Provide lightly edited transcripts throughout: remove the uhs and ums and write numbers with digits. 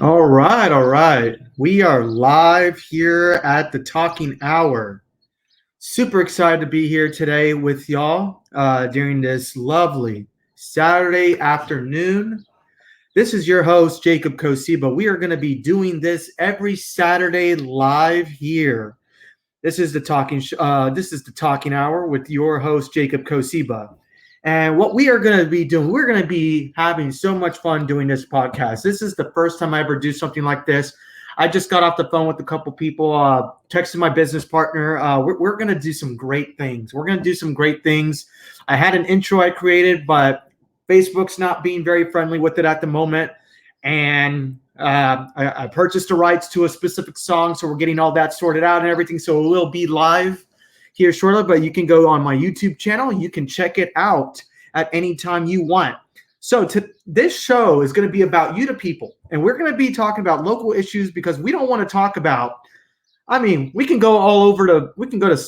All right, all right. We are live here at the Talking Hour. Super excited to be here today with y'all during this lovely Saturday afternoon. This is your host, Jacob Kosiba. We are going to be doing this every Saturday live here. This is the Talking Hour with your host, Jacob Kosiba. And what we are going to be doing, we're going to be having so much fun doing this podcast. This is the first time I ever do something like this. I just got off the phone with a couple people, texted my business partner. We're going to do some great things. We're going to do some great things. I had an intro I created, but Facebook's not being very friendly with it at the moment. And I purchased the rights to a specific song, so we're getting all that sorted out and everything. So it will be live here shortly, but you can go on my YouTube channel. You can check it out at any time you want. So this show is going to be about you, the people, and we're going to be talking about local issues because we don't want to talk about. I mean, we can go all over we can go to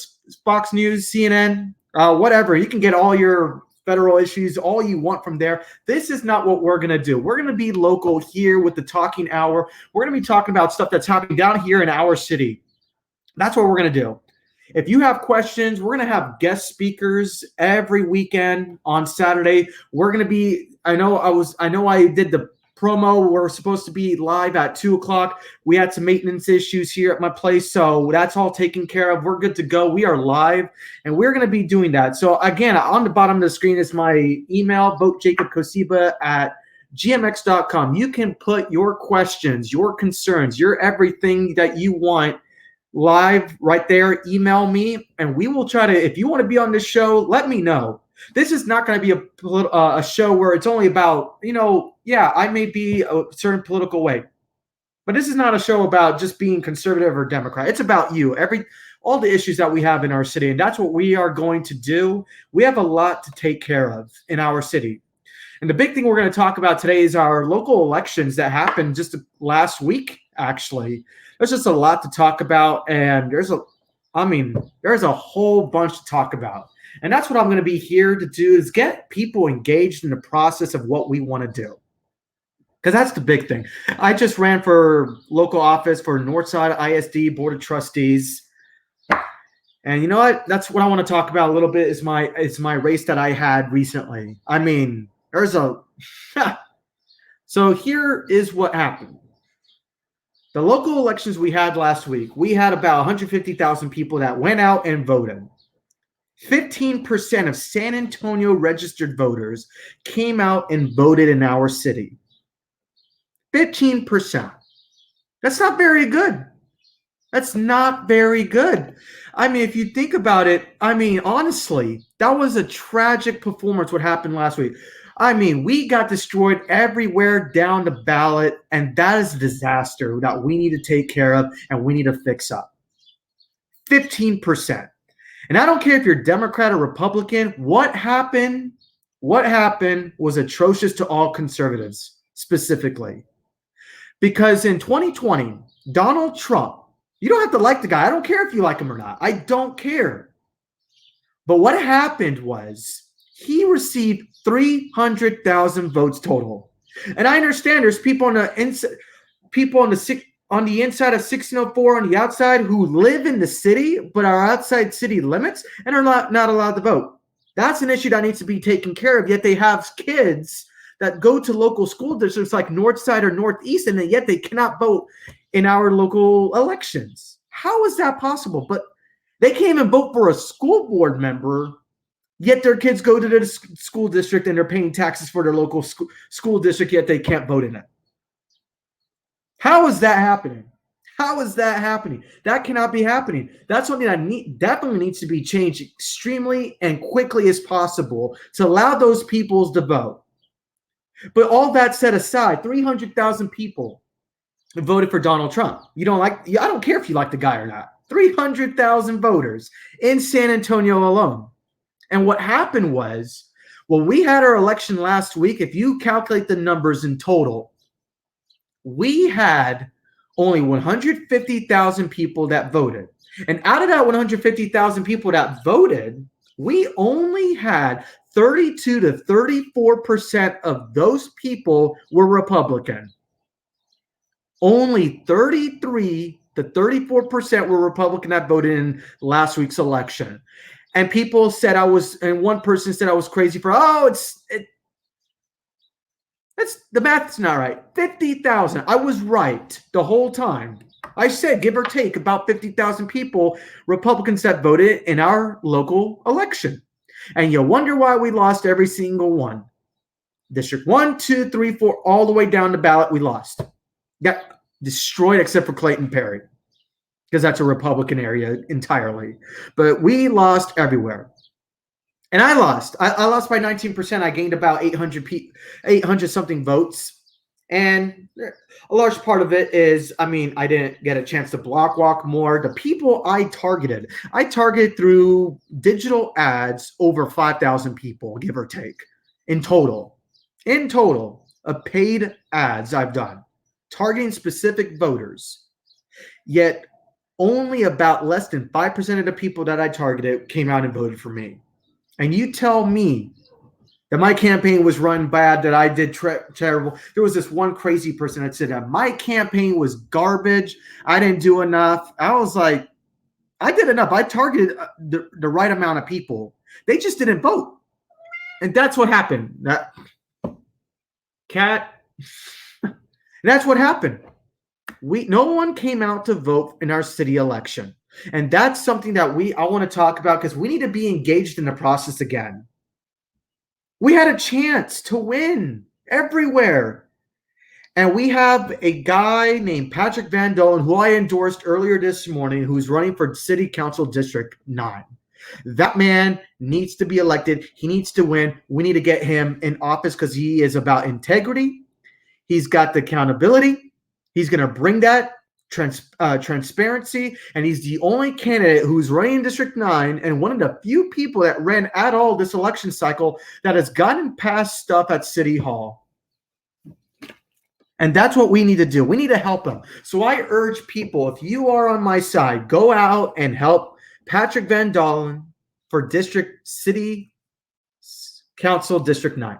Fox News, CNN, whatever. You can get all your federal issues, all you want from there. This is not what we're going to do. We're going to be local here with the Talking Hour. We're going to be talking about stuff that's happening down here in our city. That's what we're going to do. If you have questions, we're going to have guest speakers every weekend on Saturday. We're going to be, I know I did the promo. We're supposed to be live at 2:00. We had some maintenance issues here at my place, so that's all taken care of. We're good to go. We are live, and we're going to be doing that. So again, on the bottom of the screen is my email, votejacobkosiba@gmx.com. You can put your questions, your concerns, your everything that you want live right there. Email me, and we will try to. If you want to be on this show, let me know. This is not going to be a show where it's only about, yeah, I may be a certain political way, but this is not a show about just being conservative or Democrat. It's about you, all the issues that we have in our city, and that's what we are going to do. We have a lot to take care of in our city. And the big thing we're going to talk about today is our local elections that happened just last week, actually. There's just a lot to talk about, and there's a whole bunch to talk about. And that's what I'm going to be here to do, is get people engaged in the process of what we want to do. Because that's the big thing. I just ran for local office for Northside ISD Board of Trustees. And you know what? That's what I want to talk about a little bit is my race that I had recently. I mean, so here is what happened. The local elections we had last week, we had about 150,000 people that went out and voted. 15% of San Antonio registered voters came out and voted in our city. 15%. That's not very good. That's not very good. I mean, if you think about it, I mean, honestly, that was a tragic performance what happened last week. I mean, we got destroyed everywhere down the ballot, and that is a disaster that we need to take care of and we need to fix up. 15%. And I don't care if you're Democrat or Republican, what happened was atrocious to all conservatives, specifically. Because in 2020, Donald Trump, you don't have to like the guy. I don't care if you like him or not. I don't care. But what happened was he received 300,000 votes total. And I understand there's people on the inside of 1604 on the outside who live in the city but are outside city limits and are not allowed to vote. That's an issue that needs to be taken care of. Yet they have kids that go to local school districts like Northside or Northeast, and yet they cannot vote in our local elections. How is that possible? But they can't even vote for a school board member, yet their kids go to the school district and they're paying taxes for their local school district, yet they can't vote in it. How is that happening? How is that happening? That cannot be happening. That's something that definitely needs to be changed extremely and quickly as possible to allow those peoples to vote. But all that set aside, 300,000 people voted for Donald Trump. I don't care if you like the guy or not. 300,000 voters in San Antonio alone. And what happened was, we had our election last week. If you calculate the numbers in total, we had only 150,000 people that voted. And out of that 150,000 people that voted, we only had 32 to 34% of those people were Republican. Only 33 to 34% were Republican that voted in last week's election. And people said and one person said I was crazy for, the math's not right. 50,000. I was right the whole time. I said, give or take, about 50,000 people, Republicans that voted in our local election. And you wonder why we lost every single one. District 1, 2, 3, 4, all the way down the ballot, we lost. Got destroyed except for Clayton Perry, because that's a Republican area entirely. But we lost everywhere. And I lost. I lost by 19%. I gained about 800 something votes. And a large part of it is, I didn't get a chance to block walk more. The people I targeted through digital ads over 5,000 people, give or take, in total of paid ads I've done, targeting specific voters. Yet only about less than 5% of the people that I targeted came out and voted for me. And you tell me that my campaign was run bad, that I did terrible. There was this one crazy person that said that my campaign was garbage. I didn't do enough. I was like, I did enough. I targeted the right amount of people. They just didn't vote. And that's what happened. That's what happened. No one came out to vote in our city election. And that's something that I want to talk about, because we need to be engaged in the process again. We had a chance to win everywhere. And we have a guy named Patrick Van Dolen, who I endorsed earlier this morning, who's running for City Council District 9. That man needs to be elected. He needs to win. We need to get him in office because he is about integrity. He's got the accountability. He's going to bring that transparency, and he's the only candidate who's running in District 9 and one of the few people that ran at all this election cycle that has gotten past stuff at City Hall. And that's what we need to do. We need to help him. So I urge people, if you are on my side, go out and help Patrick Van Dolen for City Council District 9.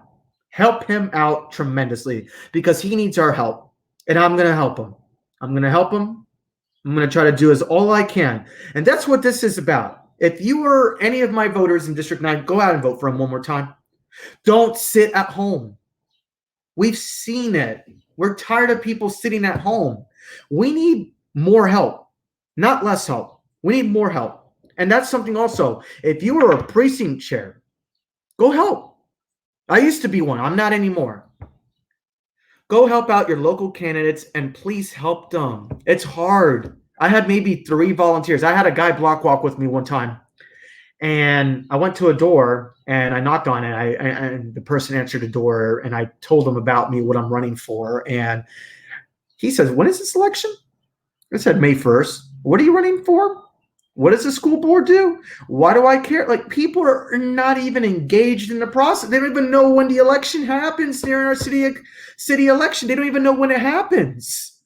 Help him out tremendously, because he needs our help. And I'm going to help him. I'm going to try to do all I can. And that's what this is about. If you are any of my voters in District 9, go out and vote for him one more time. Don't sit at home. We've seen it. We're tired of people sitting at home. We need more help, not less help. We need more help. And that's something also. If you are a precinct chair, go help. I used to be one. I'm not anymore. Go help out your local candidates and please help them. It's hard. I had maybe 3 volunteers. I had a guy block walk with me one time, and I went to a door and I knocked on it. And the person answered the door, and I told him about me, what I'm running for. And he says, "When is this election?" I said, "May 1st. What are you running for? What does the school board do? Why do I care?" Like, people are not even engaged in the process. They don't even know when the election happens during our city election. They don't even know when it happens.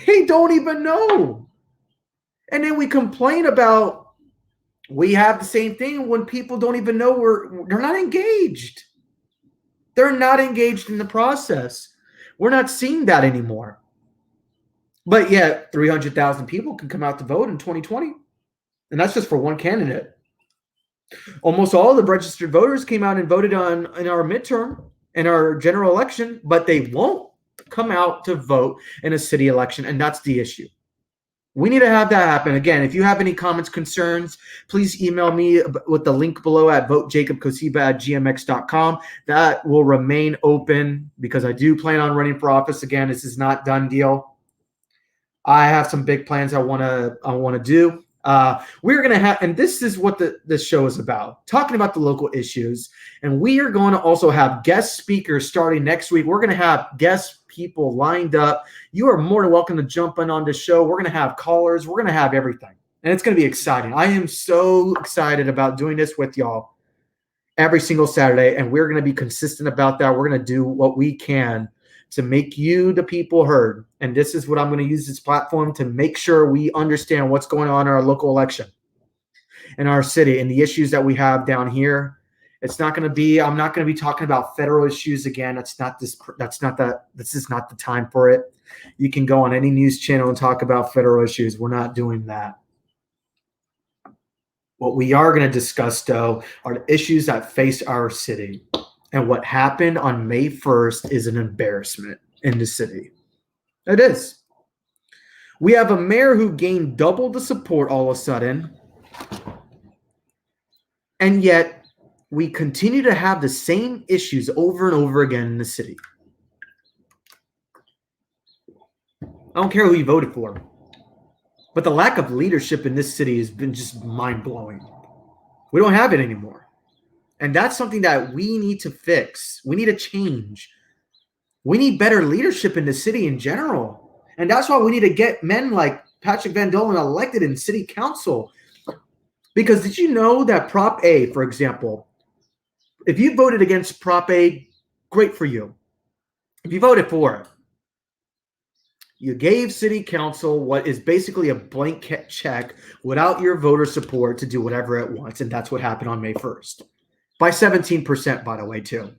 They don't even know. And then we complain about, we have the same thing when people don't even know they're not engaged. They're not engaged in the process. We're not seeing that anymore. But yet 300,000 people can come out to vote in 2020. And that's just for one candidate. Almost all the registered voters came out and voted in our midterm, in our general election, but they won't come out to vote in a city election. And that's the issue. We need to have that happen. Again, if you have any comments, concerns, please email me with the link below at votejacobkosiba@gmx.com. That will remain open because I do plan on running for office again. This is not done deal. I have some big plans I want to do. We're going to have, and this is what this show is about, talking about the local issues. And we are going to also have guest speakers starting next week. We're going to have guest people lined up. You are more than welcome to jump in on the show. We're going to have callers. We're going to have everything. And it's going to be exciting. I am so excited about doing this with y'all every single Saturday. And we're going to be consistent about that. We're going to do what we can to make you, the people, heard. And this is what I'm going to use this platform to make sure we understand what's going on in our local election, in our city, and the issues that we have down here. It's not going to be, I'm not going to be talking about federal issues again. This is not the time for it. You can go on any news channel and talk about federal issues. We're not doing that. What we are going to discuss, though, are the issues that face our city. And what happened on May 1st is an embarrassment in the city. It is. We have a mayor who gained double the support all of a sudden. And yet, we continue to have the same issues over and over again in the city. I don't care who you voted for. But the lack of leadership in this city has been just mind-blowing. We don't have it anymore. And that's something that we need to fix. We need to change. We need better leadership in the city in general. And that's why we need to get men like Patrick Van Dolen elected in city council. Because did you know that Prop A, for example, if you voted against Prop A, great for you. If you voted for it, you gave city council what is basically a blank check without your voter support to do whatever it wants. And that's what happened on May 1st. By 17%, by the way, too.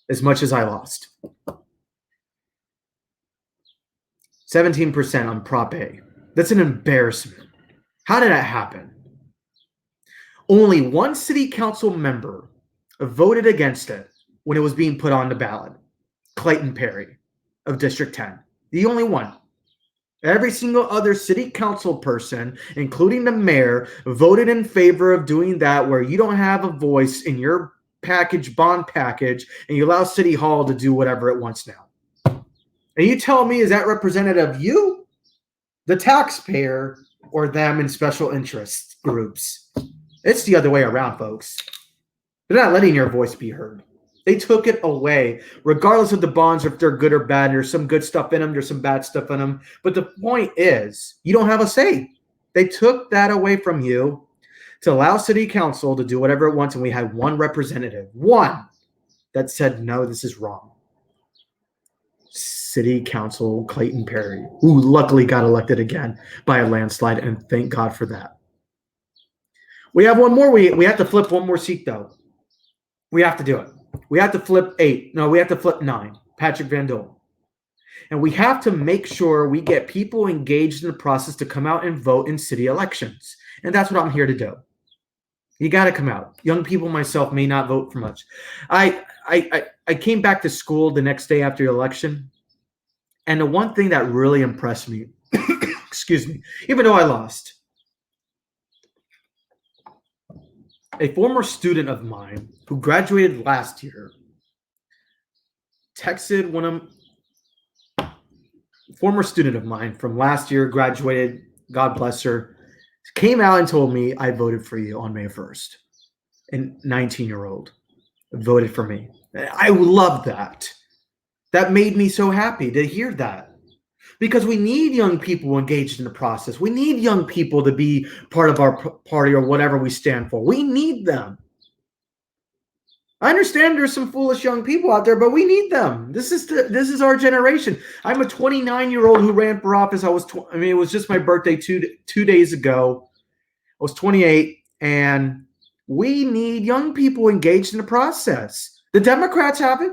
As much as I lost. 17% on Prop A. That's an embarrassment. How did that happen? Only one city council member voted against it when it was being put on the ballot. Clayton Perry of District 10. The only one. Every single other city council person, including the mayor, voted in favor of doing that, where you don't have a voice in your bond package, and you allow City Hall to do whatever it wants now. And you tell me, is that representative of you, the taxpayer, or them in special interest groups? It's the other way around, folks. They're not letting your voice be heard. They took it away, regardless of the bonds, if they're good or bad. There's some good stuff in them. There's some bad stuff in them. But the point is, you don't have a say. They took that away from you to allow city council to do whatever it wants. And we had one representative, one, that said, no, this is wrong. City Council Clayton Perry, who luckily got elected again by a landslide. And thank God for that. We have one more. We have to flip one more seat, though. We have to do it. We have to flip 8. No, we have to flip 9. Patrick Van Dolen. And we have to make sure we get people engaged in the process to come out and vote in city elections. And that's what I'm here to do. You got to come out. Young people, myself, may not vote for much. I came back to school the next day after the election. And the one thing that really impressed me, excuse me, even though I lost, a former student of mine who graduated last year texted one of former student of mine from last year, graduated, God bless her, came out and told me, I voted for you on May 1st. And 19-year-old voted for me. I love that. That made me so happy to hear that. Because we need young people engaged in the process. We need young people to be part of our party or whatever we stand for. We need them. I understand there's some foolish young people out there, but we need them. This is our generation. I'm a 29-year-old who ran for office. It was just my birthday two days ago. I was 28, and we need young people engaged in the process. The Democrats have it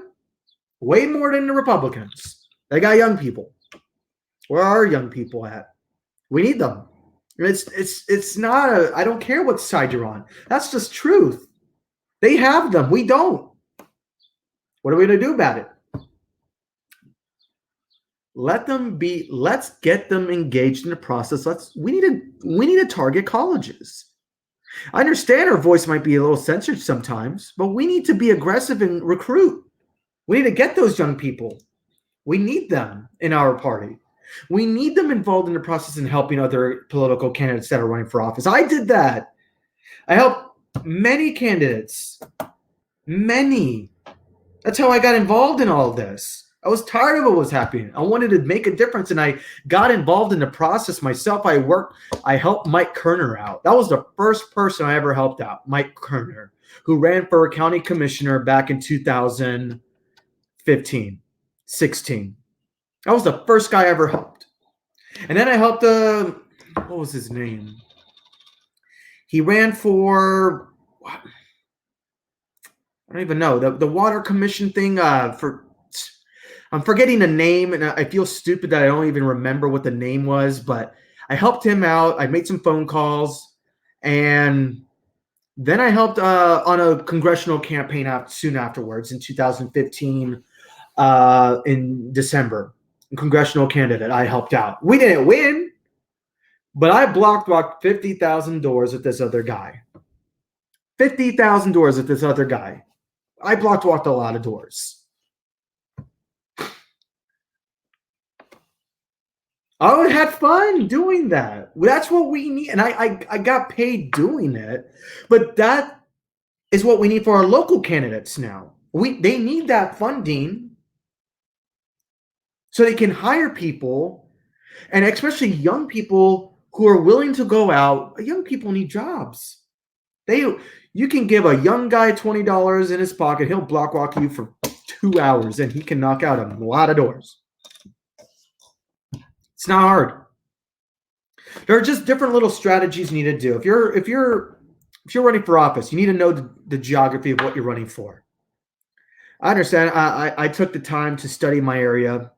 way more than the Republicans. They got young people. Where are young people at? We need them. It's not I don't care what side you're on. That's just truth. They have them. We don't. What are we going to do about it? Let's get them engaged in the process. We need to target colleges. I understand our voice might be a little censored sometimes, but we need to be aggressive and recruit. We need to get those young people. We need them in our party. We need them involved in the process and helping other political candidates that are running for office. I did that. I helped many candidates. Many. That's how I got involved in all of this. I was tired of what was happening. I wanted to make a difference, and I got involved in the process myself. I helped Mike Kerner out. That was the first person I ever helped out, Mike Kerner, who ran for county commissioner back in 2015, 16. That was the first guy I ever helped. And then I helped, what was his name? He ran for, I don't even know, the water commission thing for, I'm forgetting the name, and I feel stupid that I don't even remember what the name was, but I helped him out. I made some phone calls, and then I helped on a congressional campaign soon afterwards in 2015 in December. A congressional candidate I helped out. We didn't win, but I walked 50,000 doors with this other guy. 50,000 doors with this other guy. I walked a lot of doors. I had fun doing that. That's what we need. And I got paid doing it. But that is what we need for our local candidates now. They need that funding so they can hire people, and especially young people who are willing to go out. Young people need jobs. You can give a young guy $20 in his pocket. He'll block walk you for 2 hours, and he can knock out a lot of doors. It's not hard. There are just different little strategies you need to do. If you're running for office, you need to know the geography of what you're running for. I understand. I took the time to study my area,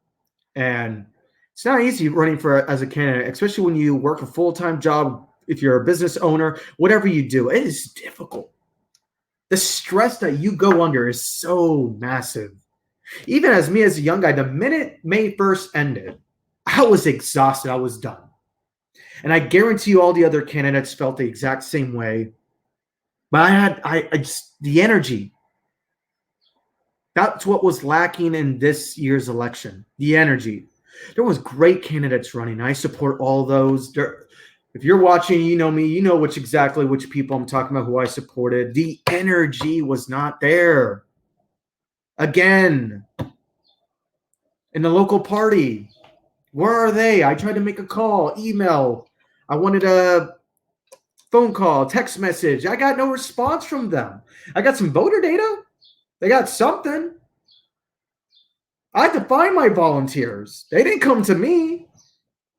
and it's not easy running as a candidate, especially when you work a full-time job. If you're a business owner, whatever you do, it is difficult. The stress that you go under is so massive. Even as me as a young guy, the minute May 1st ended, I was exhausted. I was done. And I guarantee you all the other candidates felt the exact same way. But I just, the energy. That's what was lacking in this year's election. The energy. There was great candidates running. I support all those. If you're watching, you know me, you know which people I'm talking about, who I supported. The energy was not there. Again, in the local party, where are they? I tried to make a call, email. I wanted a phone call, text message. I got no response from them. I got some voter data. They got something. I had to find my volunteers. They didn't come to me.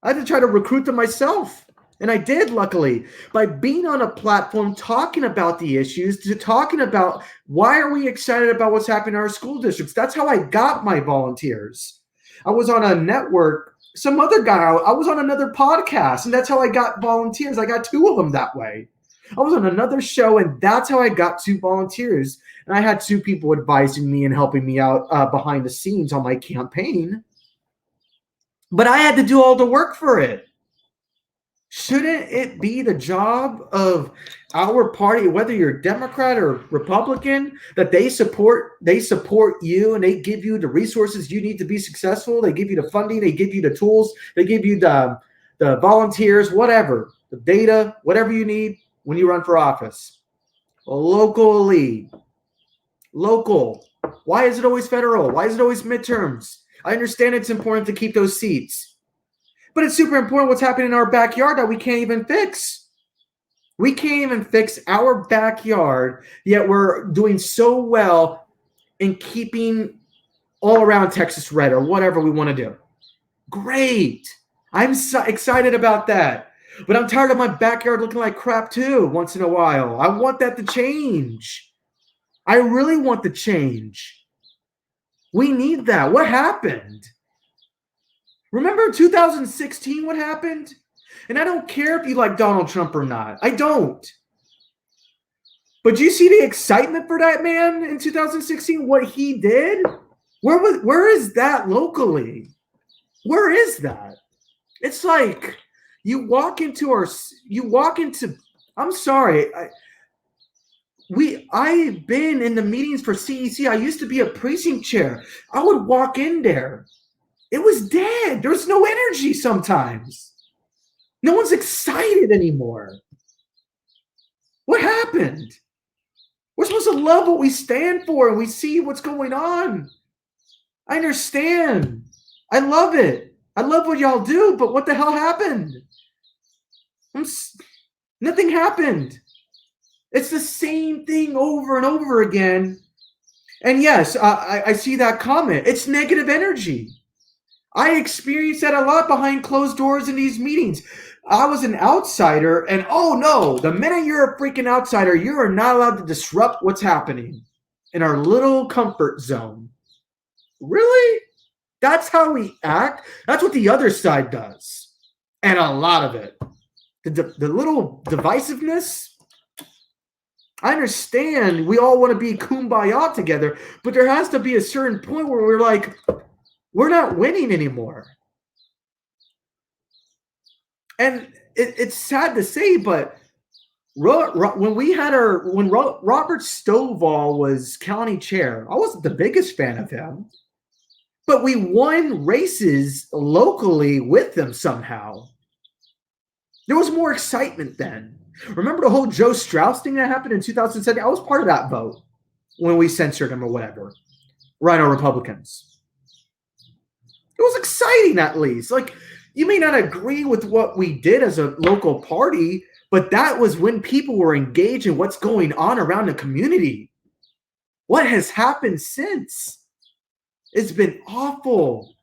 I had to try to recruit them myself. And I did, luckily, by being on a platform talking about the issues, talking about why are we excited about what's happening in our school districts. That's how I got my volunteers. I was on a network, some other guy, I was on another podcast, and that's how I got volunteers. I got 2 of them that way. I was on another show, and that's how I got 2 volunteers. And I had 2 people advising me and helping me out behind the scenes on my campaign. But I had to do all the work for it. Shouldn't it be the job of our party, whether you're Democrat or Republican, that they support you and they give you the resources you need to be successful? They give you the funding, they give you the tools, they give you the volunteers, whatever, the data, whatever you need when you run for office. Locally. Local. Why is it always federal? Why is it always midterms? I understand it's important to keep those seats. But it's super important what's happening in our backyard that we can't even fix. We can't even fix our backyard, yet we're doing so well in keeping all around Texas red or whatever we want to do. Great. I'm so excited about that. But I'm tired of my backyard looking like crap too once in a while. I want that to change. I really want the change. We need that. What happened? Remember 2016 what happened? And I don't care if you like Donald Trump or not. I don't. But do you see the excitement for that man in 2016? What he did? Where is that locally? Where is that? It's like I'm sorry. I've been in the meetings for CEC. I used to be a precinct chair. I would walk in there. It was dead. There's no energy sometimes. No one's excited anymore. What happened? We're supposed to love what we stand for and we see what's going on. I understand. I love it. I love what y'all do, but what the hell happened? Nothing happened. It's the same thing over and over again. And yes, I see that comment. It's negative energy. I experienced that a lot behind closed doors in these meetings. I was an outsider, and oh no, the minute you're a freaking outsider, you are not allowed to disrupt what's happening in our little comfort zone. Really? That's how we act. That's what the other side does. And a lot of it. The little divisiveness, I understand we all want to be kumbaya together, but there has to be a certain point where we're like, we're not winning anymore. And it's sad to say, but when Robert Stovall was county chair, I wasn't the biggest fan of him, but we won races locally with them somehow. There was more excitement then. Remember the whole Joe Strauss thing that happened in 2007? I was part of that vote when we censored him or whatever. Rhino Republicans. It was exciting, at least. Like, you may not agree with what we did as a local party, but that was when people were engaged in what's going on around the community. What has happened since? It's been awful.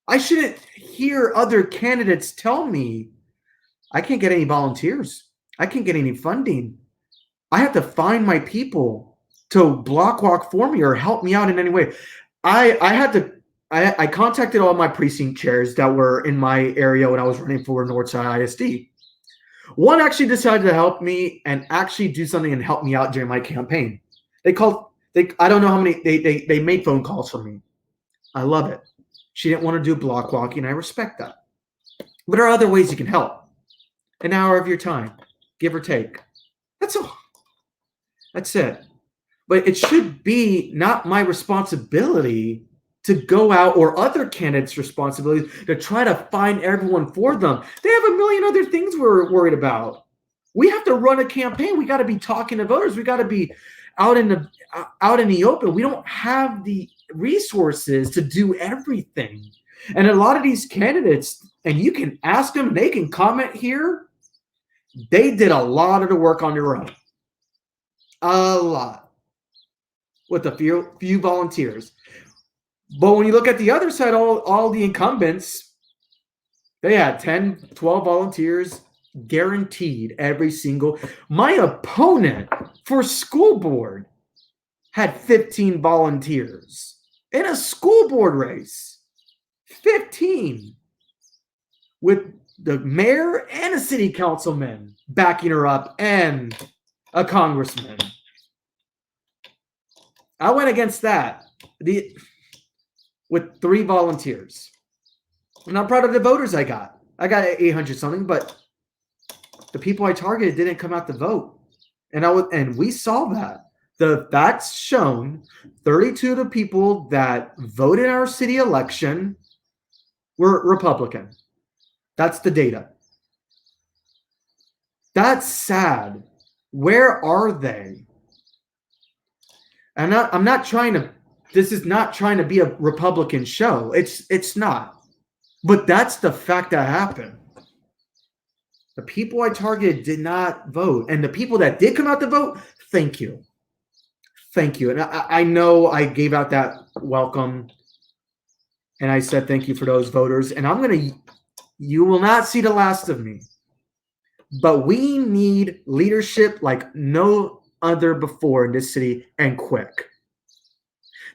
I shouldn't hear other candidates tell me I can't get any volunteers. I can't get any funding. I have to find my people to block walk for me or help me out in any way. I contacted all my precinct chairs that were in my area when I was running for Northside ISD. One actually decided to help me and actually do something and help me out during my campaign. I don't know how many, they made phone calls for me. I love it. She didn't want to do block walking. I respect that. But there are other ways you can help. An hour of your time, give or take. That's all. That's it. But it should be not my responsibility to go out, or other candidates' responsibility to try to find everyone for them. They have a million other things we're worried about. We have to run a campaign. We got to be talking to voters. We got to be out in the open. We don't have the resources to do everything. And a lot of these candidates, and you can ask them, and they can comment here, they did a lot of the work on their own. A lot. With a few volunteers. But when you look at the other side, all the incumbents, they had 10, 12 volunteers guaranteed every single. My opponent for school board had 15 volunteers in a school board race. 15. With the mayor and a city councilman backing her up and a congressman. I went against that with 3 volunteers. I'm not proud of the voters I got. I got 800 something, but the people I targeted didn't come out to vote. And we saw that. The facts shown, 32 of the people that voted in our city election were Republican. That's the data. That's sad. Where are they? I'm not trying to, this is not trying to be a Republican show. It's not. But that's the fact that happened. The people I targeted did not vote. And the people that did come out to vote, thank you. Thank you. And I know I gave out that welcome. And I said thank you for those voters. And you will not see the last of me. But we need leadership like no other before in this city, and quick.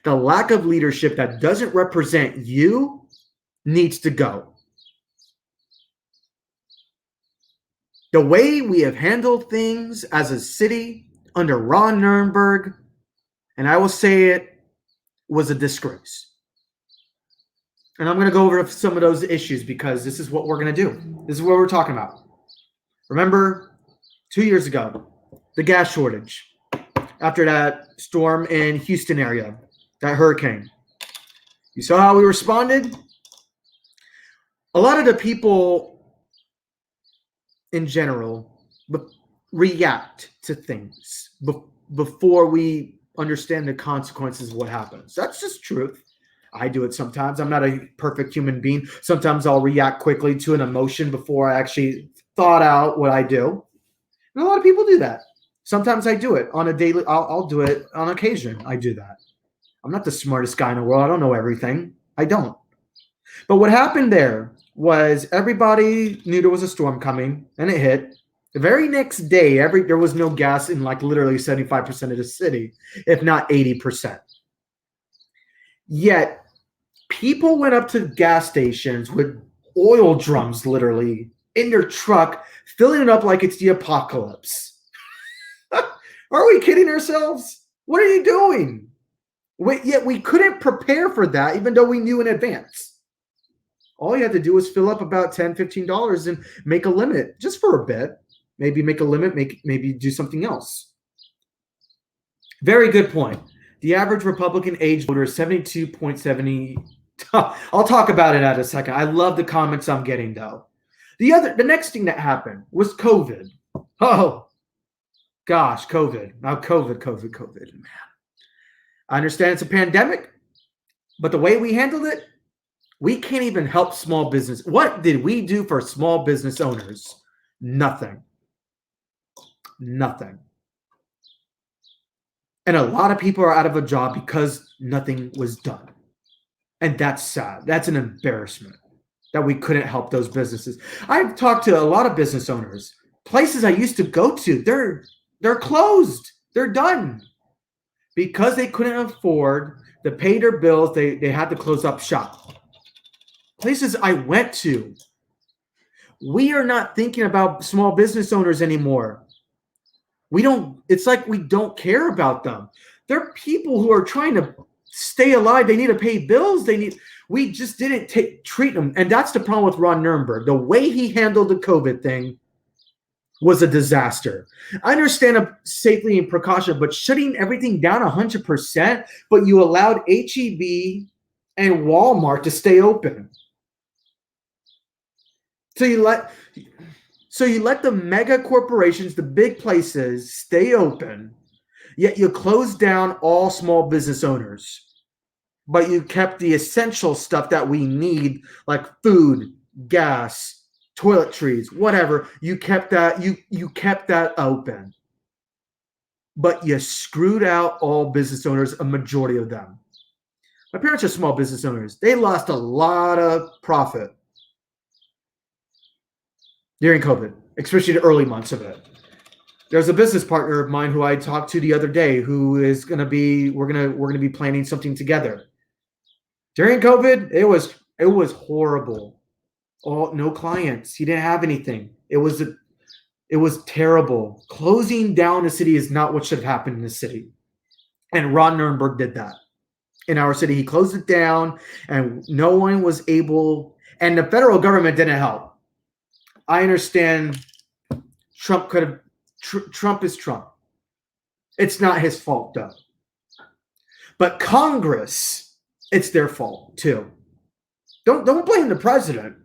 The lack of leadership that doesn't represent you needs to go. The way we have handled things as a city under Ron Nirenberg, and I will say it, was a disgrace. And I'm going to go over some of those issues because this is what we're going to do. This is what we're talking about. Remember 2 years ago, the gas shortage after that storm in Houston area, that hurricane. You saw how we responded? A lot of the people in general react to things before we understand the consequences of what happens. That's just truth. I do it sometimes. I'm not a perfect human being. Sometimes I'll react quickly to an emotion before I actually thought out what I do. And a lot of people do that. Sometimes I do it on a daily. I'll do it on occasion. I do that. I'm not the smartest guy in the world. I don't know everything. I don't. But what happened there was everybody knew there was a storm coming, and it hit. The very next day, there was no gas in like literally 75% of the city, if not 80%. Yet, People went up to gas stations with oil drums literally in their truck, filling it up like it's the apocalypse. Are we kidding ourselves? What are you doing? Yet we couldn't prepare for that, even though we knew in advance. All you had to do was fill up about $10, $15 and make a limit just for a bit. Maybe make a limit, maybe do something else. Very good point. The average Republican age voter is 72.70. I'll talk about it in a second. I love the comments I'm getting, though. The next thing that happened was COVID. Oh, gosh, COVID. Now COVID, man. I understand it's a pandemic, but the way we handled it, we can't even help small business. What did we do for small business owners? Nothing. Nothing. And a lot of people are out of a job because nothing was done. And that's sad. That's an embarrassment that we couldn't help those businesses. I've talked to a lot of business owners. Places I used to go to, they're closed. They're done. Because they couldn't afford to pay their bills, they had to close up shop. Places I went to, we are not thinking about small business owners anymore. It's like we don't care about them. They're people who are trying to stay alive. They need to pay bills. We just didn't treat them. And that's the problem with Ron Nirenberg. The way he handled the COVID thing was a disaster. I understand safety and precaution, but shutting everything down 100%, but you allowed H-E-B and Walmart to stay open. So you let the mega corporations, the big places, stay open, yet you closed down all small business owners. But you kept the essential stuff that we need, like food, gas, toiletries, whatever. You kept that, you kept that open. But you screwed out all business owners, a majority of them. My parents are small business owners. They lost a lot of profit during COVID, especially the early months of it. There's a business partner of mine who I talked to the other day who is going to be, we're going to be planning something together. During COVID, it was horrible. No clients. He didn't have anything. It was terrible. Closing down a city is not what should have happened in the city. And Ron Nirenberg did that. In our city, he closed it down and no one was able, and the federal government didn't help. I understand Trump is Trump. It's not his fault, though. But Congress, it's their fault, too. Don't blame the president.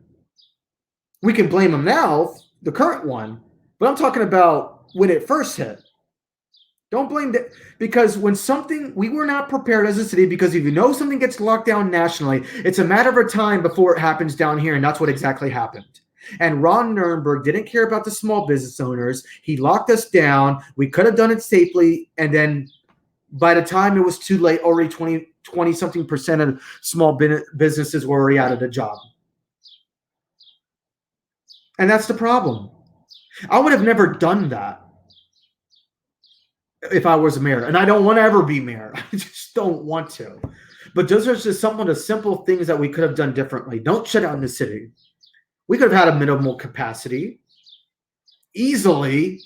We can blame him now, the current one, but I'm talking about when it first hit. Don't blame that, because we were not prepared as a city, because if you know something gets locked down nationally, it's a matter of time before it happens down here, and that's what exactly happened. And Ron Nirenberg didn't care about the small business owners. He locked us down. We could have done it safely, and then by the time it was too late, already 20-something% of small businesses were already out of the job. And that's the problem. I would have never done that if I was a mayor. And I don't want to ever be mayor. I just don't want to. But those are just some of the simple things that we could have done differently. Don't shut down the city. We could have had a minimal capacity easily,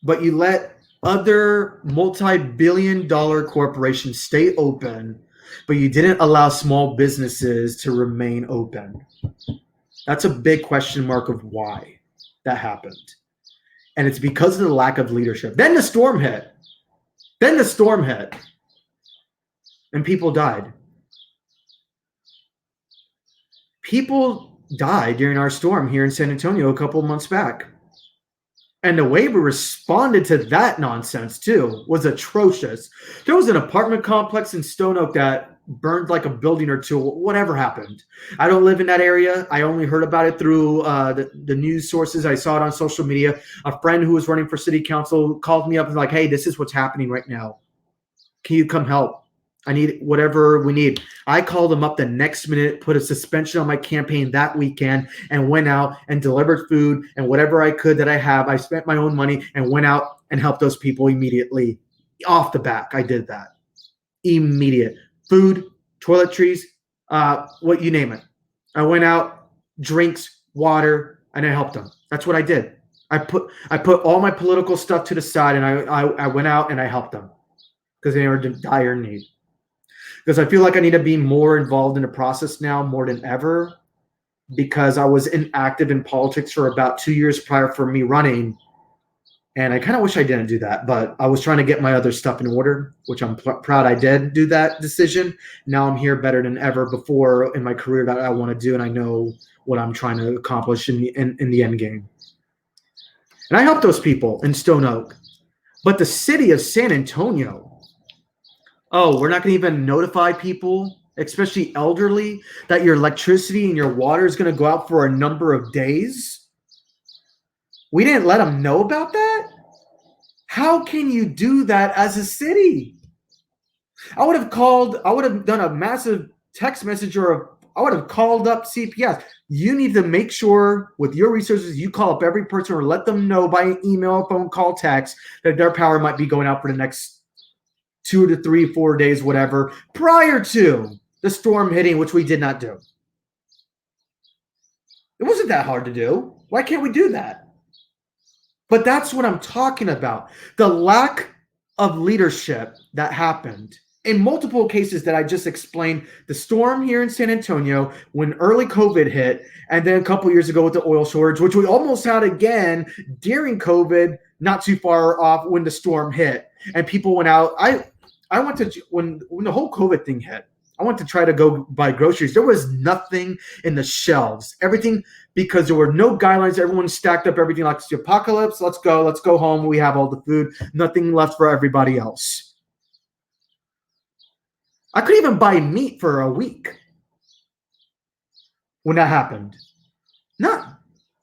but you let other multi-billion-dollar corporations stay open, but you didn't allow small businesses to remain open. That's a big question mark of why that happened. And it's because of the lack of leadership. Then the storm hit. And people died. People died during our storm here in San Antonio a couple of months back. And the way we responded to that nonsense, too, was atrocious. There was an apartment complex in Stone Oak that burned like a building or two. Whatever happened. I don't live in that area. I only heard about it through the news sources. I saw it on social media. A friend who was running for city council called me up and was like, hey, this is what's happening right now. Can you come help? I need whatever we need. I called them up the next minute, put a suspension on my campaign that weekend, and went out and delivered food and whatever I could that I have. I spent my own money and went out and helped those people immediately. Off the back, I did that. Immediate. Food, toiletries, what you name it. I went out, drinks, water, and I helped them. That's what I did. I put all my political stuff to the side, and I went out and I helped them because they were in dire need. Because I feel like I need to be more involved in the process now more than ever, because I was inactive in politics for about 2 years prior for me running. And I kind of wish I didn't do that, but I was trying to get my other stuff in order, which I'm proud I did do that decision. Now I'm here better than ever before in my career that I want to do, and I know what I'm trying to accomplish in the end game. And I helped those people in Stone Oak. But the city of San Antonio, oh, we're not going to even notify people, especially elderly, that your electricity and your water is going to go out for a number of days? We didn't let them know about that? How can you do that as a city? I would have done a massive text message, or I would have called up CPS. You need to make sure with your resources, you call up every person or let them know by email, phone call, text that their power might be going out for the next 2 to 3, 4 days, whatever, prior to the storm hitting, which we did not do. It wasn't that hard to do. Why can't we do that? But that's what I'm talking about. The lack of leadership that happened in multiple cases that I just explained. The storm here in San Antonio, when early COVID hit, and then a couple years ago with the oil shortage, which we almost had again during COVID, not too far off when the storm hit. And people went out. I went to, when the whole COVID thing hit, I went to try to go buy groceries. There was nothing in the shelves. Everything, because there were no guidelines. Everyone stacked up everything like it's the apocalypse. Let's go home. We have all the food. Nothing left for everybody else. I couldn't even buy meat for a week when that happened. None.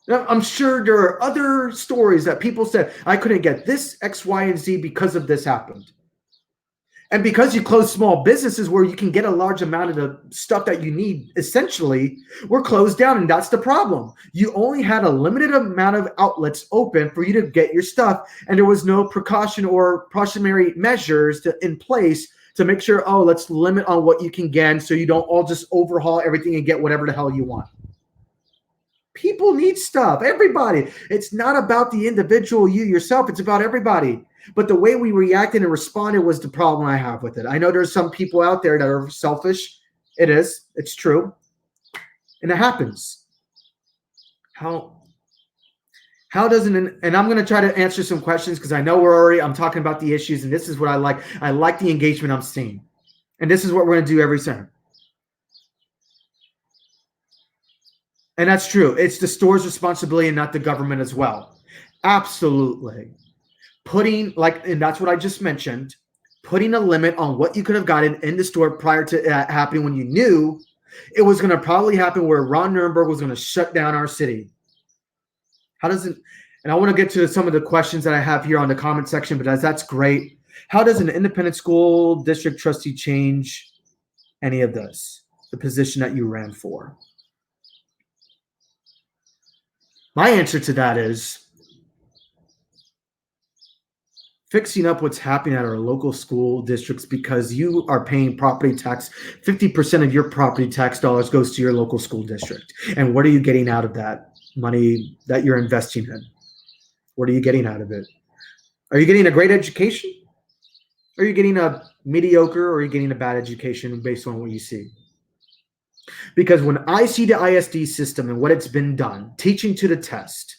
I'm sure there are other stories that people said, I couldn't get this, X, Y, and Z because of this happened. And because you close small businesses where you can get a large amount of the stuff that you need, essentially, we're closed down, and that's the problem. You only had a limited amount of outlets open for you to get your stuff, and there was no precaution or precautionary measures in place to make sure, let's limit on what you can get so you don't all just overhaul everything and get whatever the hell you want. People need stuff. Everybody. It's not about the individual, you yourself. It's about everybody. But the way we reacted and responded was the problem I have with it. I know there's some people out there that are selfish. It is. It's true. And it happens. How doesn't, and I'm going to try to answer some questions because I know I'm talking about the issues, and this is what I like. I like the engagement I'm seeing. And this is what we're going to do every time. And that's true. It's the store's responsibility and not the government as well. Absolutely. And that's what I just mentioned, putting a limit on what you could have gotten in the store prior to that happening, when you knew it was going to probably happen, where Ron Nirenberg was going to shut down our city. And I want to get to some of the questions that I have here on the comment section, but that's great. How does an independent school district trustee change any of this, the position that you ran for? My answer to that is fixing up what's happening at our local school districts, because you are paying property tax. 50% of your property tax dollars goes to your local school district. And what are you getting out of that money that you're investing in? What are you getting out of it? Are you getting a great education? Are you getting a mediocre, or are you getting a bad education based on what you see? Because when I see the ISD system and what it's been done, teaching to the test,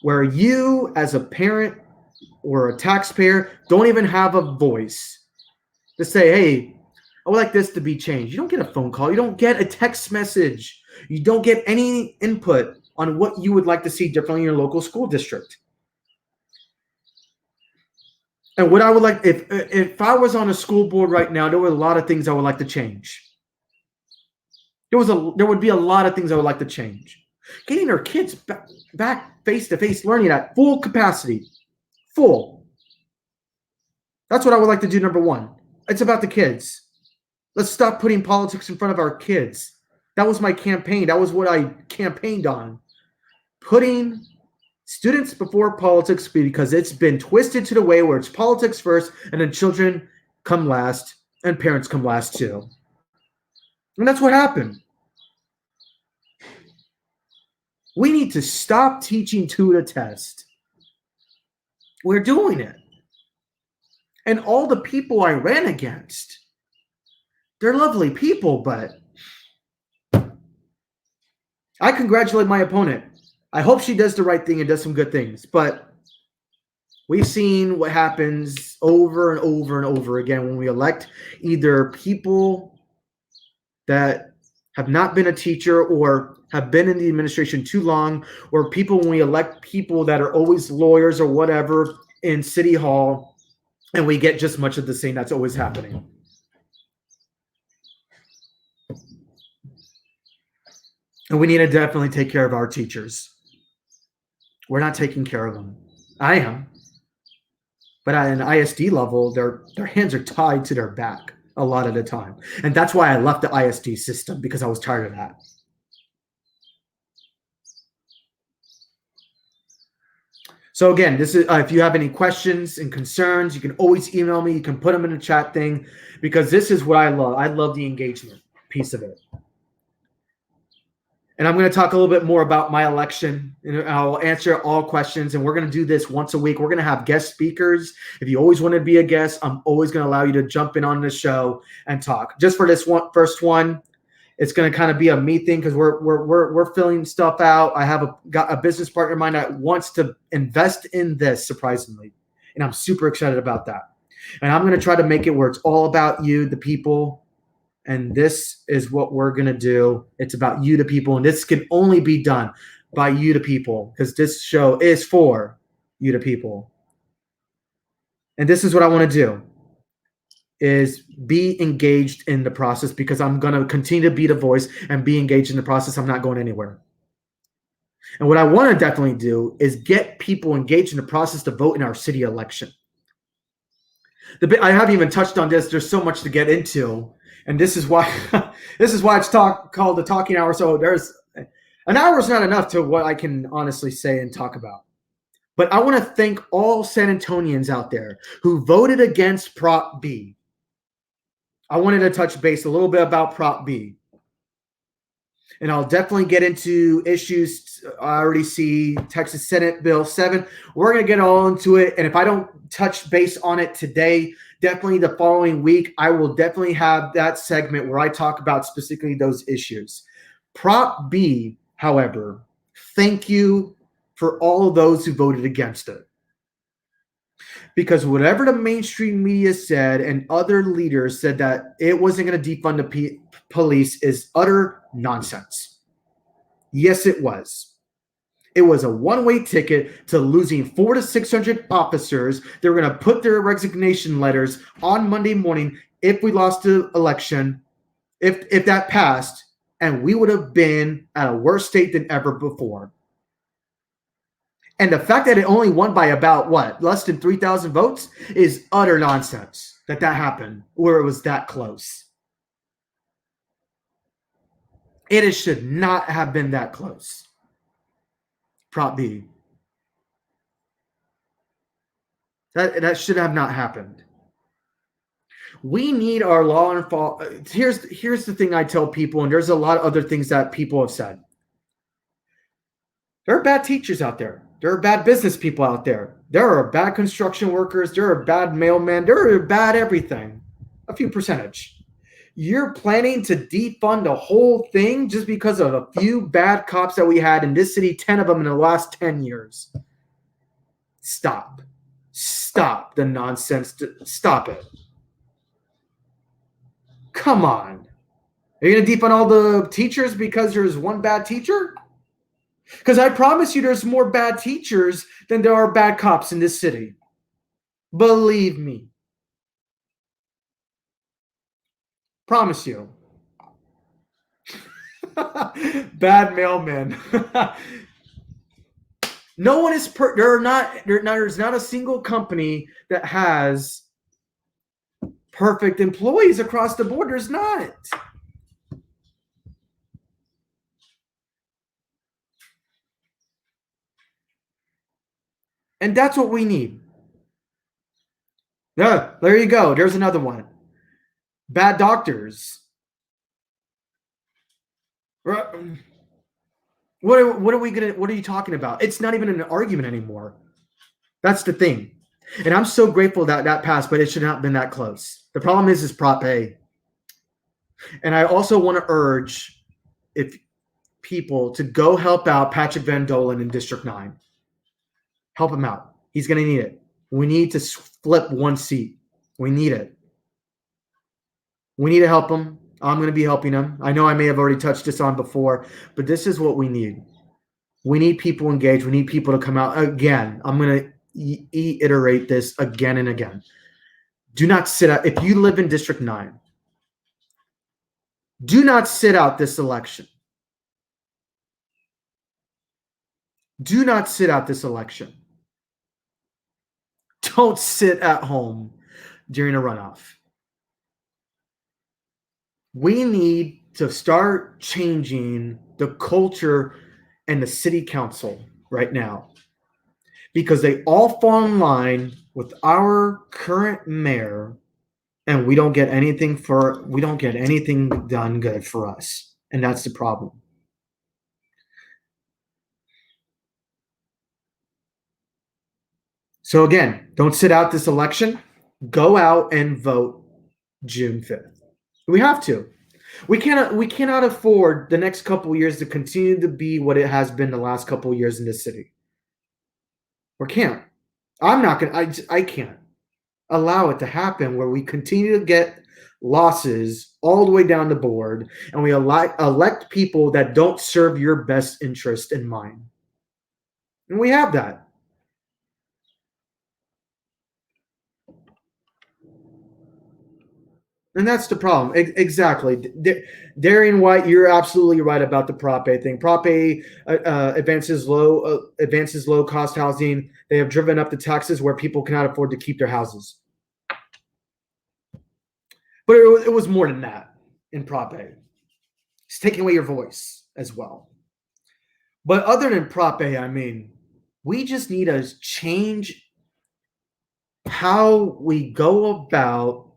where you as a parent or a taxpayer don't even have a voice to say, hey, I would like this to be changed. You don't get a phone call. You don't get a text message. You don't get any input on what you would like to see differently in your local school district. And what I would like, if I was on a school board right now, there were a lot of things I would like to change. There would be a lot of things I would like to change. Getting our kids back face-to-face learning at full capacity. Full. That's what I would like to do, number one. It's about the kids. Let's stop putting politics in front of our kids. That was my campaign. That was what I campaigned on. Putting students before politics, because it's been twisted to the way where it's politics first and then children come last and parents come last too. And that's what happened. We need to stop teaching to the test. We're doing it. And all the people I ran against, they're lovely people, but I congratulate my opponent. I hope she does the right thing and does some good things. But we've seen what happens over and over and over again when we elect either people that have not been a teacher or have been in the administration too long, or people when we elect people that are always lawyers or whatever in City Hall, and we get just much of the same that's always happening. And we need to definitely take care of our teachers. We're not taking care of them. I am. But at an ISD level, their hands are tied to their back a lot of the time. And that's why I left the ISD system, because I was tired of that. So again, this is if you have any questions and concerns, you can always email me. You can put them in the chat thing, because this is what I love. I love the engagement piece of it. And I'm going to talk a little bit more about my election, and I'll answer all questions. And we're going to do this once a week. We're going to have guest speakers. If you always want to be a guest, I'm always going to allow you to jump in on the show and talk. Just for this first one, it's going to kind of be a me thing, because we're filling stuff out. I have got a business partner of mine that wants to invest in this, surprisingly, and I'm super excited about that. And I'm going to try to make it where it's all about you, the people. And this is what we're going to do. It's about you, the people. And this can only be done by you, the people, because this show is for you, the people. And this is what I want to do, is be engaged in the process, because I'm going to continue to be the voice and be engaged in the process. I'm not going anywhere. And what I want to definitely do is get people engaged in the process to vote in our city election. I haven't even touched on this. There's so much to get into. And this is why it's called the talking hour. So there's an hour is not enough to what I can honestly say and talk about. But I want to thank all San Antonians out there who voted against Prop B. I wanted to touch base a little bit about Prop B. And I'll definitely get into issues. I already see Texas Senate Bill 7. We're going to get all into it. And if I don't touch base on it today, definitely the following week, I will definitely have that segment where I talk about specifically those issues. Prop B, however, thank you for all of those who voted against it. Because whatever the mainstream media said and other leaders said that it wasn't going to defund the police is utter nonsense. Yes, it was. It was a one-way ticket to losing 400 to 600 officers. They were going to put their resignation letters on Monday morning if we lost the election, if that passed, and we would have been at a worse state than ever before. And the fact that it only won by about, less than 3,000 votes is utter nonsense that happened, where it was that close. It should not have been that close. Prop B. That should have not happened. We need our law enforcement. Here's the thing I tell people, and there's a lot of other things that people have said. There are bad teachers out there. There are bad business people out there. There are bad construction workers. There are bad mailmen. There are bad everything. A few percentage. You're planning to defund the whole thing just because of a few bad cops that we had in this city, 10 of them in the last 10 years. Stop. Stop the nonsense. Stop it. Come on. Are you going to defund all the teachers because there's one bad teacher? Because I promise you there's more bad teachers than there are bad cops in this city. Believe me. Promise you. Bad mailmen. No one is there's not a single company that has perfect employees across the board. There's not. And that's what we need. Yeah, there you go. There's another one. Bad doctors. What are we gonna? What are you talking about? It's not even an argument anymore. That's the thing, and I'm so grateful that that passed, but it should not have been that close. The problem is Prop A, and I also want to urge if people to go help out Patrick Van Dolen in District 9. Help him out. He's going to need it. We need to flip one seat. We need it. We need to help him. I'm going to be helping him. I know I may have already touched this on before, but this is what we need. We need people engaged. We need people to come out. Again, I'm going to iterate this again and again. Do not sit out. If you live in District 9, do not sit out this election. Do not sit out this election. Don't sit at home during a runoff. We need to start changing the culture and the city council right now, because they all fall in line with our current mayor, and we don't get anything done good for us. And that's the problem. So again, don't sit out this election. Go out and vote June 5th. We have to. We cannot afford the next couple of years to continue to be what it has been the last couple of years in this city. We can't. I can't allow it to happen where we continue to get losses all the way down the board, and we elect people that don't serve your best interest in mind. And we have that. And that's the problem. Exactly. Darian White, you're absolutely right about the Prop A thing. Prop A advances low cost housing. They have driven up the taxes where people cannot afford to keep their houses. But it was more than that in Prop A. It's taking away your voice as well. But other than Prop A, I mean, we just need to change how we go about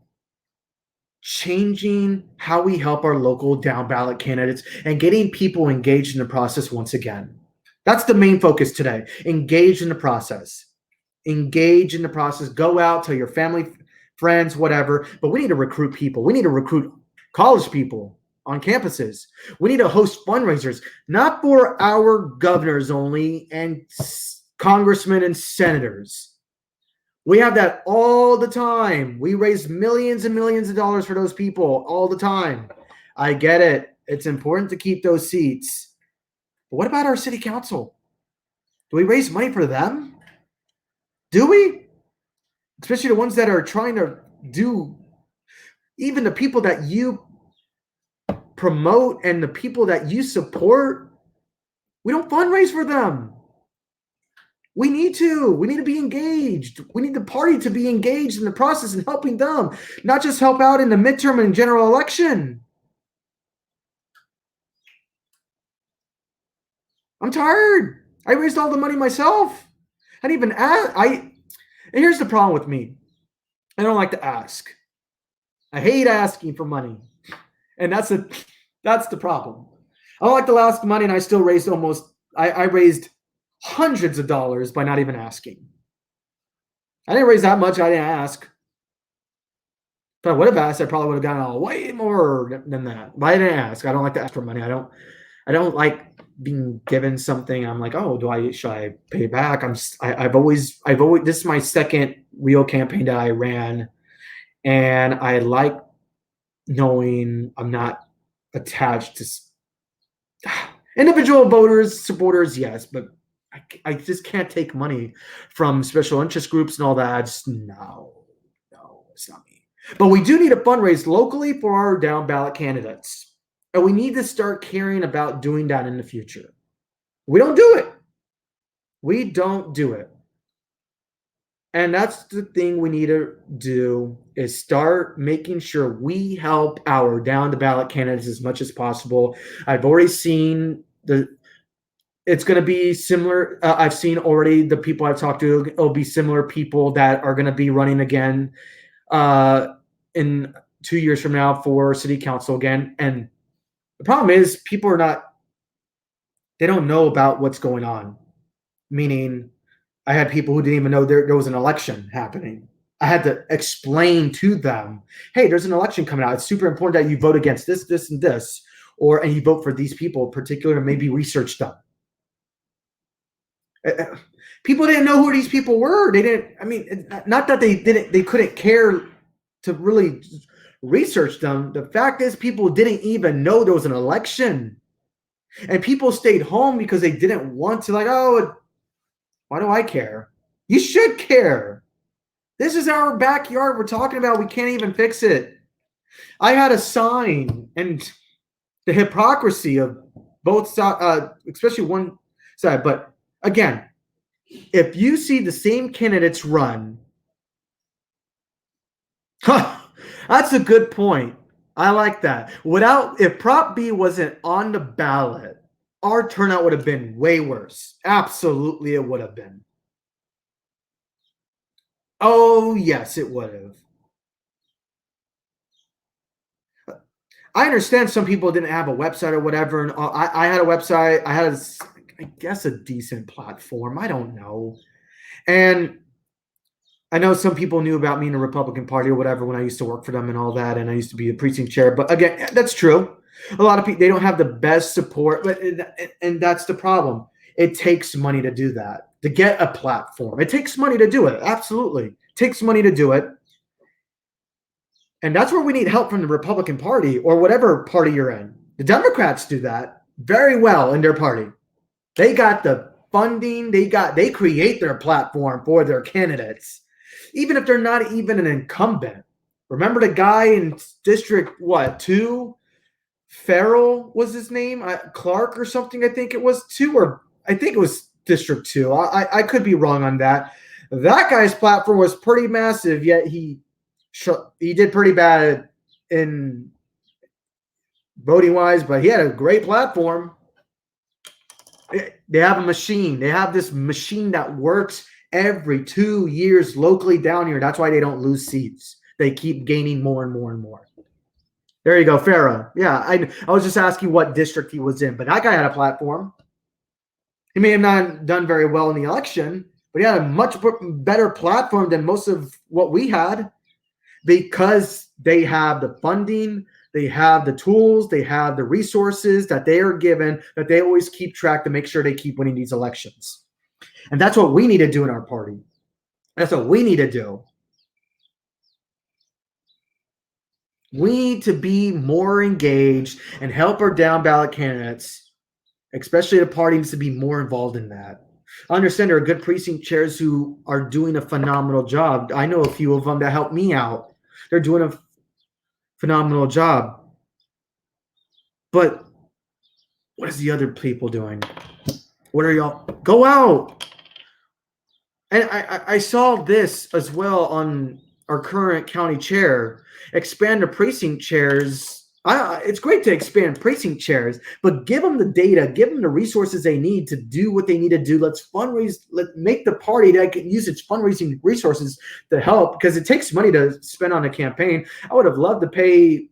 changing how we help our local down ballot candidates and getting people engaged in the process once again. That's the main focus today. Engage in the process. Engage in the process. Go out, tell your family, friends, whatever. But we need to recruit people. We need to recruit college people on campuses. We need to host fundraisers, not for our governors only and congressmen and senators. We have that all the time. We raise millions and millions of dollars for those people all the time. I get it. It's important to keep those seats. But what about our city council? Do we raise money for them? Do we? Especially the ones that are trying to do, even the people that you promote and the people that you support, we don't fundraise for them. We need to be engaged. We need the party to be engaged in the process and helping them, not just help out in the midterm and general election. I'm tired. I raised all the money myself. I didn't even ask. And here's the problem with me. I don't like to ask. I hate asking for money. And that's the problem. I don't like to ask money, and I still raised I raised hundreds of dollars by not even asking. I didn't raise that much. I didn't ask. If I would have asked, I probably would have gotten way more than that. But I didn't ask. I don't like to ask for money. I don't like being given something. I'm like, oh, should I pay back? I've always. This is my second real campaign that I ran, and I like knowing I'm not attached to individual voters, supporters. Yes, but I just can't take money from special interest groups and all that. No, it's not me. But we do need to fundraise locally for our down ballot candidates. And we need to start caring about doing that in the future. We don't do it. We don't do it. And that's the thing we need to do, is start making sure we help our down the ballot candidates as much as possible. I've already seen it's going to be similar. I've seen already the people I've talked to. It'll be similar people that are going to be running again in 2 years from now for city council again. And The problem is people are not, they don't know about what's going on. Meaning, I had people who didn't even know there was an election happening. I had to explain to them, hey, there's an election coming out. It's super important that you vote against this, this, and this, and you vote for these people in particular, and maybe research them. People didn't know who these people were. They didn't, I mean, not that they couldn't care to really research them. The fact is, people didn't even know there was an election. And people stayed home because they didn't want to, like, oh, why do I care? You should care. This is our backyard we're talking about. We can't even fix it. I had a sign, and the hypocrisy of both sides, especially one side. But again, if you see the same candidates run, that's a good point. I like that. If Prop B wasn't on the ballot, our turnout would have been way worse. Absolutely, it would have been. Oh, yes, it would have. I understand some people didn't have a website or whatever, and I had a website. I had, I guess, a decent platform. I don't know. And I know some people knew about me in the Republican Party or whatever when I used to work for them and all that, and I used to be a precinct chair. But again, that's true. A lot of people, they don't have the best support, and that's the problem. It takes money to do that, to get a platform. It takes money to do it. Absolutely. It takes money to do it. And that's where we need help from the Republican Party or whatever party you're in. The Democrats do that very well in their party. They got the funding. They create their platform for their candidates, even if they're not even an incumbent. Remember the guy in District 2? Farrell was his name, Clark or something. I think it was 2, or I think it was District 2. I could be wrong on that. That guy's platform was pretty massive, yet he did pretty bad in voting wise, but he had a great platform. They have a machine. They have this machine that works every 2 years locally down here. That's why they don't lose seats. They keep gaining more and more and more. There you go, Farah. Yeah, I was just asking what district he was in, but that guy had a platform. He may have not done very well in the election, but he had a much better platform than most of what we had because they have the funding, they have the tools, they have the resources that they are given, that they always keep track to make sure they keep winning these elections. And that's what we need to do in our party. That's what we need to do. We need to be more engaged and help our down ballot candidates, especially the party needs to be more involved in that. I understand there are good precinct chairs who are doing a phenomenal job. I know a few of them that help me out. They're doing a phenomenal job. But what is the other people doing? What are y'all? Go out. And I saw this as well on our current county chair. Expand the precinct chairs. It's great to expand precinct chairs, but give them the data, give them the resources they need to do what they need to do. Let's fundraise. Let make the party that can use its fundraising resources to help, because it takes money to spend on a campaign. I would have loved to pay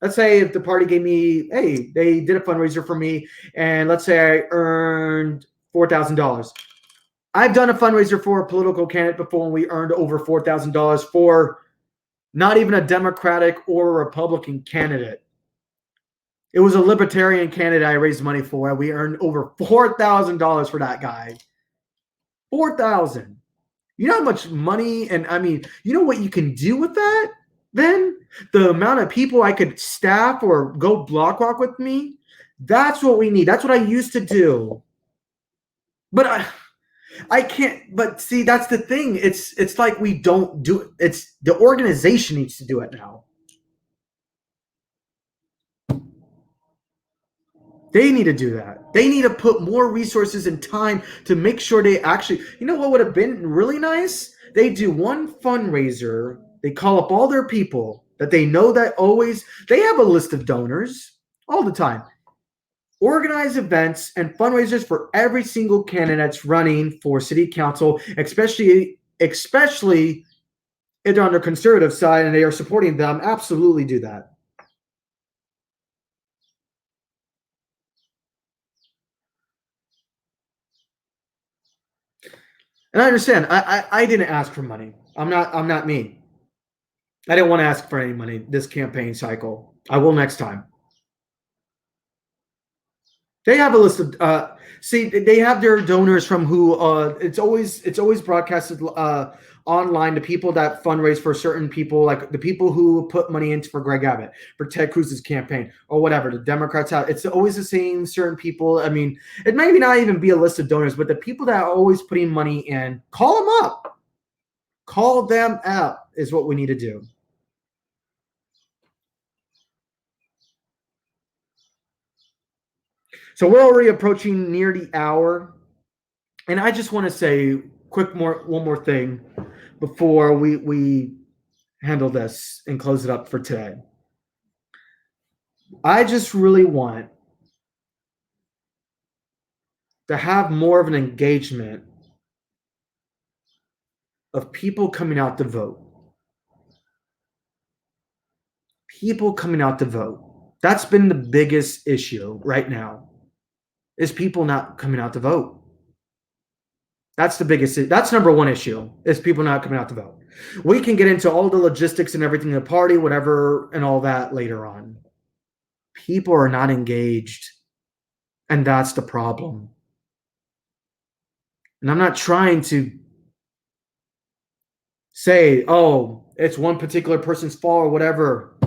let's say if the party gave me, hey, they did a fundraiser for me, and let's say I earned $4,000. I've done a fundraiser for a political candidate before, and we earned over $4,000 for not even a Democratic or a Republican candidate. It was a Libertarian candidate I raised money for, and we earned over $4,000 for that guy. $4,000. You know how much money, and I mean, you know what you can do with that? Then the amount of people I could staff or go block walk with me, that's what we need. That's what I used to do. But I can't, but see, that's the thing. It's like we don't do it. It's the organization needs to do it now. They need to do that. They need to put more resources and time to make sure they actually, you know what would have been really nice? They do one fundraiser. They call up all their people that they know that they have a list of donors all the time. Organize events and fundraisers for every single candidate that's running for city council, especially if they're on the conservative side and they are supporting them. Absolutely do that. And I understand. I didn't ask for money. I'm not me. I didn't want to ask for any money this campaign cycle. I will next time. They have a list of see they have their donors from who it's always broadcasted online to people that fundraise for certain people, like the people who put money into for Greg Abbott, for Ted Cruz's campaign, or whatever. The Democrats have, it's always the same certain people. I mean, it may not even be a list of donors, but the people that are always putting money in, call them up. Call them up is what we need to do. So we're already approaching near the hour. And I just want to say one more thing before we handle this and close it up for today. I just really want to have more of an engagement of people coming out to vote. People coming out to vote. That's been the biggest issue right now, is people not coming out to vote. That's the biggest. That's number one issue, is people not coming out to vote. We can get into all the logistics and everything in the party, whatever, and all that later on. People are not engaged, and that's the problem. And I'm not trying to say, oh, it's one particular person's fault or whatever.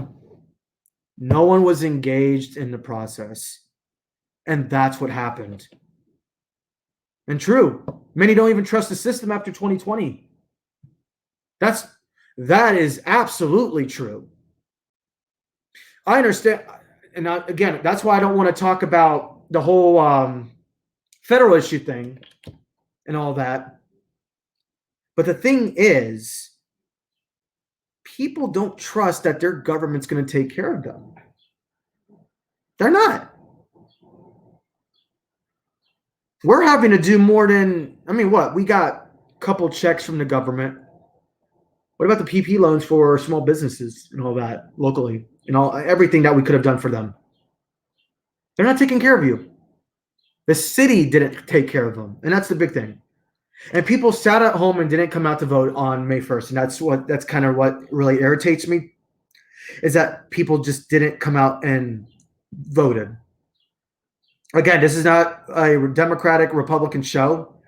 No one was engaged in the process, and that's what happened. And true, many don't even trust the system after 2020. That is absolutely true. I understand, and again, that's why I don't want to talk about the whole federal issue thing and all that. But the thing is, people don't trust that their government's going to take care of them. They're not. We're having to do more than, what? We got a couple checks from the government. What about the PP loans for small businesses and all that locally, and everything that we could have done for them? They're not taking care of you. The city didn't take care of them, and that's the big thing. And people sat at home and didn't come out to vote on May 1st, and that's kind of what really irritates me, is that people just didn't come out and voted. Again, this is not a Democratic Republican show.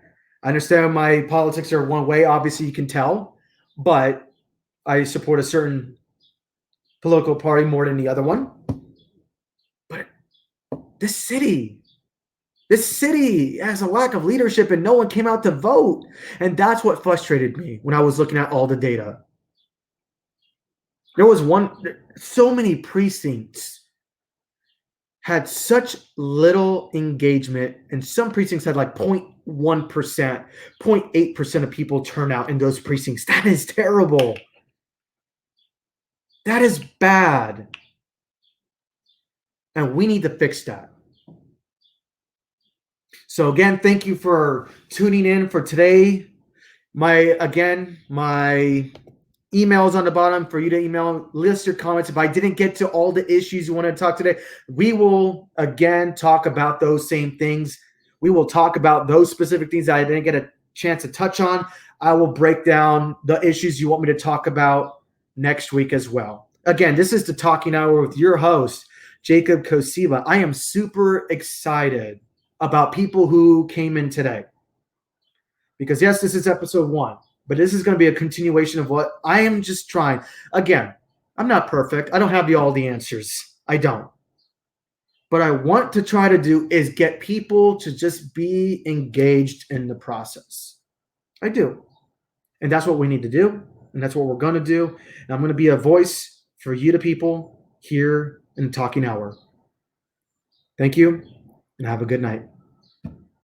I understand my politics are one way, obviously you can tell, but I support a certain political party more than the other one. But this city has a lack of leadership, and no one came out to vote. And that's what frustrated me when I was looking at all the data. There was so many precincts had such little engagement, and some precincts had like 0.1%, 0.8% of people turn out in those precincts. That is terrible. That is bad. And we need to fix that. So again, thank you for tuning in for today. My email is on the bottom for you to email. List your comments. If I didn't get to all the issues you want to talk today, we will again talk about those same things. We will talk about those specific things that I didn't get a chance to touch on. I will break down the issues you want me to talk about next week as well. Again, this is the Talking Hour with your host, Jacob Kosiba. I am super excited about people who came in today, because yes, this is episode 1. But this is going to be a continuation of what I am just trying. Again, I'm not perfect. I don't have all the answers. I don't. But I want to try to do is get people to just be engaged in the process. I do. And that's what we need to do. And that's what we're going to do. And I'm going to be a voice for you to people here in the Talking Hour. Thank you, and have a good night.